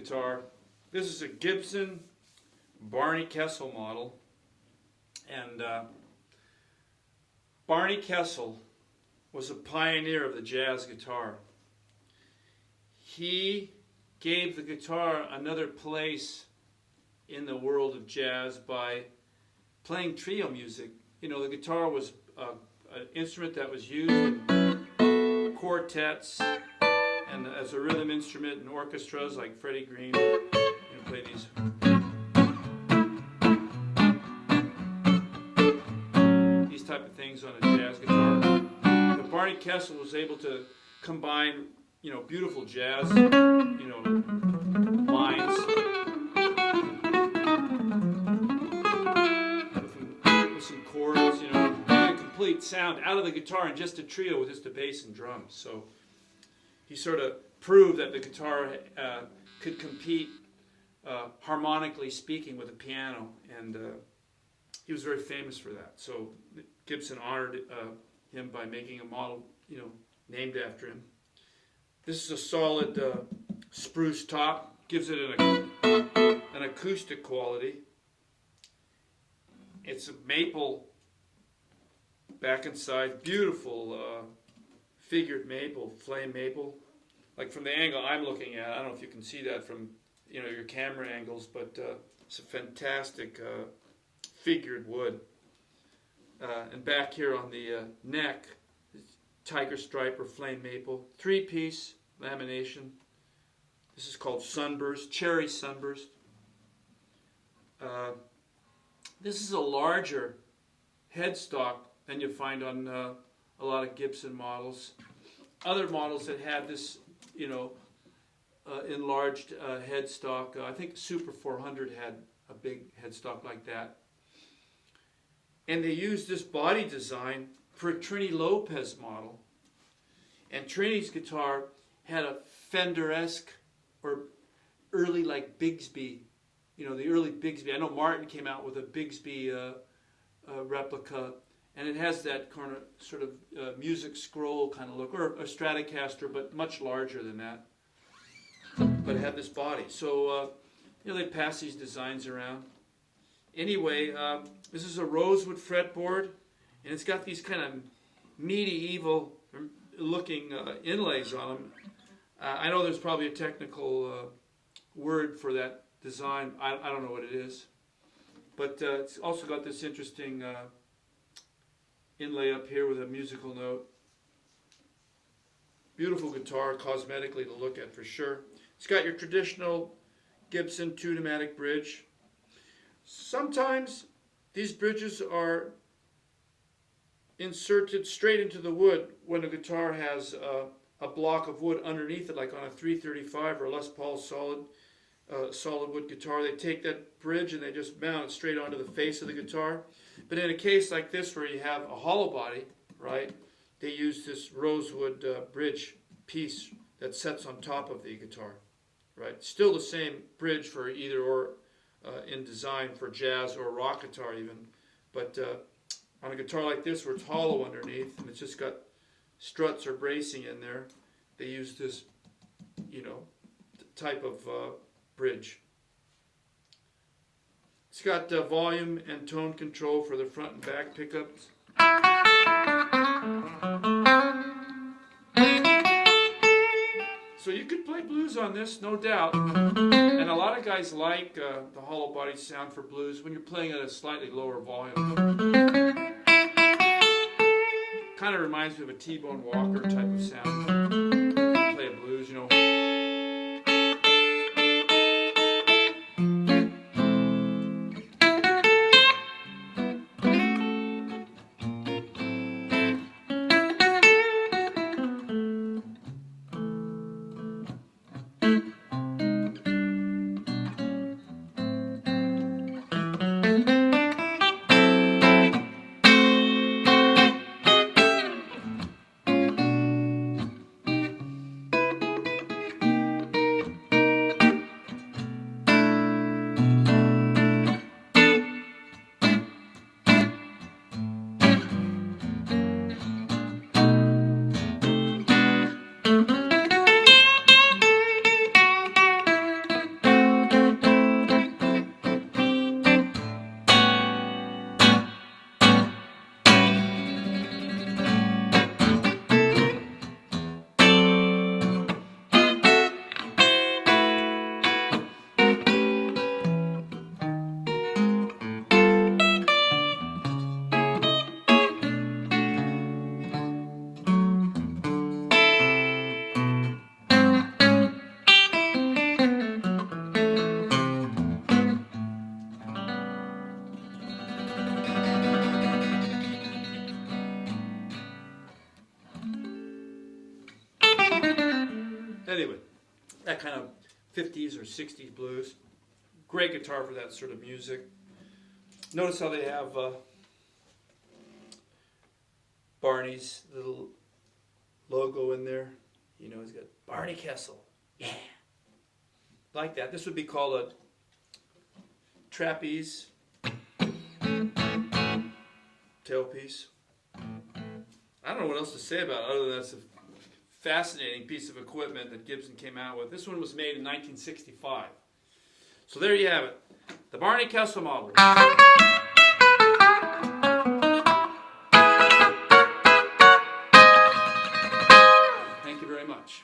guitar. This is a Gibson Barney Kessel model, and Barney Kessel was a pioneer of the jazz guitar. He gave the guitar another place in the world of jazz by playing trio music. You know, the guitar was an instrument that was used in quartets and as a rhythm instrument in orchestras like Freddie Green. Play these type of things on a jazz guitar. But Barney Kessel was able to combine, you know, beautiful jazz, you know, lines with some chords, you know, get a complete sound out of the guitar in just a trio with just a bass and drums. So he sort of proved that the guitar could compete harmonically speaking with a piano, and he was very famous for that. So Gibson honored him by making a model, you know, named after him. This is a solid spruce top, gives it an acoustic quality. It's a maple back and side, beautiful figured maple, flame maple. Like from the angle I'm looking at, I don't know if you can see that from, you know, your camera angles, but it's a fantastic figured wood. And back here on the neck, tiger stripe or flame maple, 3-piece lamination. This is called sunburst, cherry sunburst. This is a larger headstock than you find on a lot of Gibson models. Other models that had this, you know, enlarged headstock. I think Super 400 had a big headstock like that. And they used this body design for a Trini Lopez model. And Trini's guitar had a Fender-esque or early like Bigsby, you know, the early Bigsby. I know Martin came out with a Bigsby replica, and it has that kind of sort of music scroll kind of look, or a Stratocaster, but much larger than that. But it had this body. So, you know, they pass these designs around. Anyway, this is a rosewood fretboard, and it's got these kind of medieval looking inlays on them. I know there's probably a technical word for that design. I don't know what it is. But it's also got this interesting inlay up here with a musical note. Beautiful guitar, cosmetically to look at for sure. It's got your traditional Gibson 2-pneumatic bridge. Sometimes these bridges are inserted straight into the wood when a guitar has a block of wood underneath it, like on a 335 or Les Paul solid wood guitar. They take that bridge and they just mount it straight onto the face of the guitar. But in a case like this where you have a hollow body, right, they use this rosewood bridge piece that sets on top of the guitar, right? Still the same bridge for either or in design for jazz or rock guitar even. But on a guitar like this where it's hollow underneath and it's just got struts or bracing in there, they use this, you know, type of bridge. It's got volume and tone control for the front and back pickups. So you could play blues on this, no doubt. And a lot of guys like the hollow body sound for blues when you're playing at a slightly lower volume. Kind of reminds me of a T-Bone Walker type of sound. Play a blues, you know. Anyway, that kind of 50s or 60s blues. Great guitar for that sort of music. Notice how they have Barney's little logo in there. You know, he's got Barney Kessel. Yeah. Like that. This would be called a trapeze tailpiece. I don't know what else to say about it other than that's a fascinating piece of equipment that Gibson came out with. This one was made in 1965. So there you have it. The Barney Kessel model. Thank you very much.